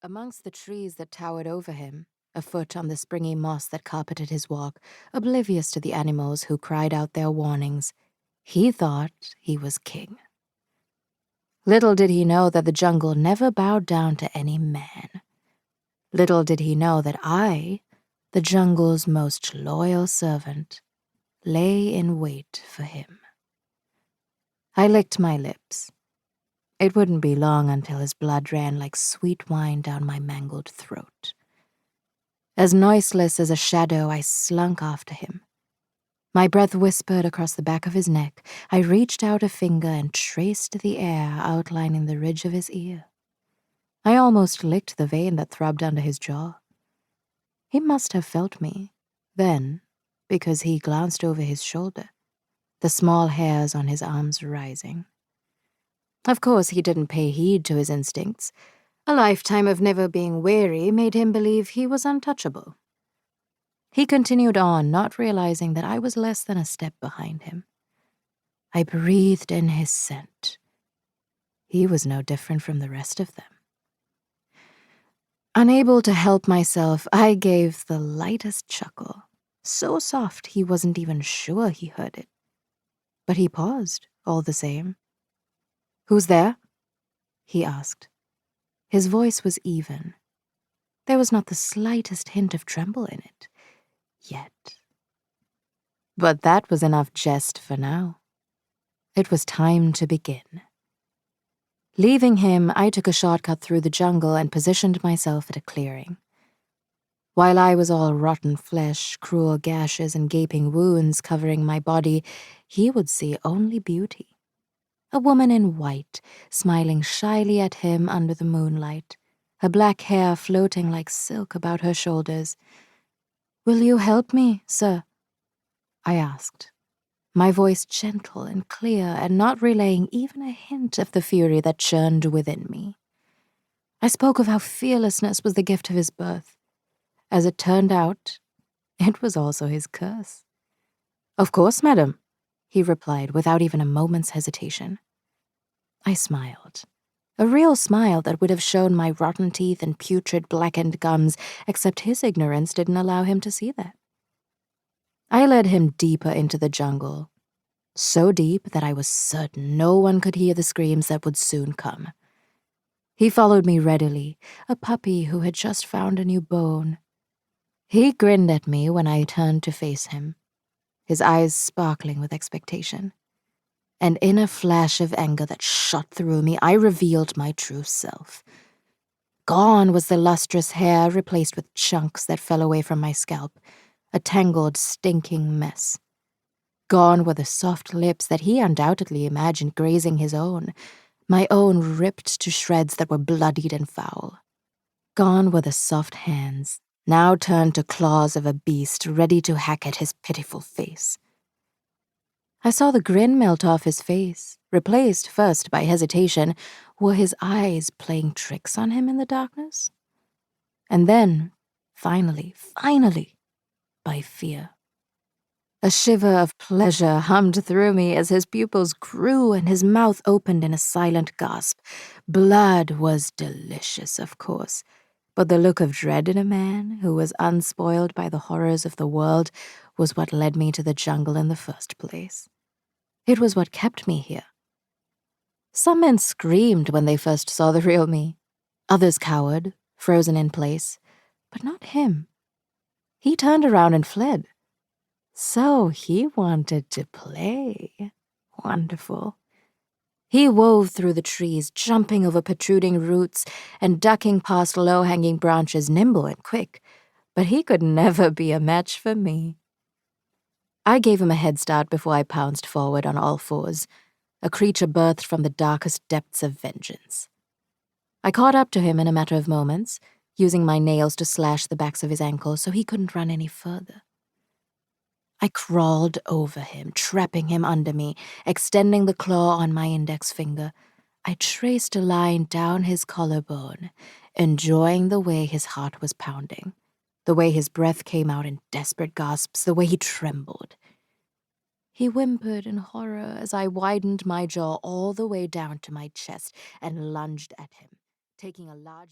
Amongst the trees that towered over him, afoot on the springy moss that carpeted his walk, oblivious to the animals who cried out their warnings, he thought he was king. Little did he know that the jungle never bowed down to any man. Little did he know that I, the jungle's most loyal servant, lay in wait for him. I licked my lips. It wouldn't be long until his blood ran like sweet wine down my mangled throat. As noiseless as a shadow, I slunk after him. My breath whispered across the back of his neck. I reached out a finger and traced the air outlining the ridge of his ear. I almost licked the vein that throbbed under his jaw. He must have felt me, then, because he glanced over his shoulder, the small hairs on his arms rising. Of course, he didn't pay heed to his instincts. A lifetime of never being weary made him believe he was untouchable. He continued on, not realizing that I was less than a step behind him. I breathed in his scent. He was no different from the rest of them. Unable to help myself, I gave the lightest chuckle, so soft he wasn't even sure he heard it. But he paused, all the same. "Who's there?" he asked. His voice was even. There was not the slightest hint of tremble in it. Yet. But that was enough jest for now. It was time to begin. Leaving him, I took a shortcut through the jungle and positioned myself at a clearing. While I was all rotten flesh, cruel gashes, and gaping wounds covering my body, he would see only beauty. A woman in white, smiling shyly at him under the moonlight, her black hair floating like silk about her shoulders. "Will you help me, sir?" I asked, my voice gentle and clear and not relaying even a hint of the fury that churned within me. I spoke of how fearlessness was the gift of his birth. As it turned out, it was also his curse. "Of course, madam," he replied without even a moment's hesitation. I smiled. A real smile that would have shown my rotten teeth and putrid blackened gums, except his ignorance didn't allow him to see that. I led him deeper into the jungle, so deep that I was certain no one could hear the screams that would soon come. He followed me readily, a puppy who had just found a new bone. He grinned at me when I turned to face him, his eyes sparkling with expectation. And in a flash of anger that shot through me, I revealed my true self. Gone was the lustrous hair, replaced with chunks that fell away from my scalp, a tangled, stinking mess. Gone were the soft lips that he undoubtedly imagined grazing his own, my own ripped to shreds that were bloodied and foul. Gone were the soft hands, now turned to claws of a beast ready to hack at his pitiful face. I saw the grin melt off his face, replaced first by hesitation. Were his eyes playing tricks on him in the darkness? And then, finally, by fear. A shiver of pleasure hummed through me as his pupils grew and his mouth opened in a silent gasp. Blood was delicious, of course, but the look of dread in a man who was unspoiled by the horrors of the world was what led me to the jungle in the first place. It was what kept me here. Some men screamed when they first saw the real me. Others cowered, frozen in place, but not him. He turned around and fled. So he wanted to play. Wonderful. He wove through the trees, jumping over protruding roots and ducking past low-hanging branches, nimble and quick, but he could never be a match for me. I gave him a head start before I pounced forward on all fours, a creature birthed from the darkest depths of vengeance. I caught up to him in a matter of moments, using my nails to slash the backs of his ankles so he couldn't run any further. I crawled over him, trapping him under me, extending the claw on my index finger. I traced a line down his collarbone, enjoying the way his heart was pounding, the way his breath came out in desperate gasps, the way he trembled. He whimpered in horror as I widened my jaw all the way down to my chest and lunged at him, taking a large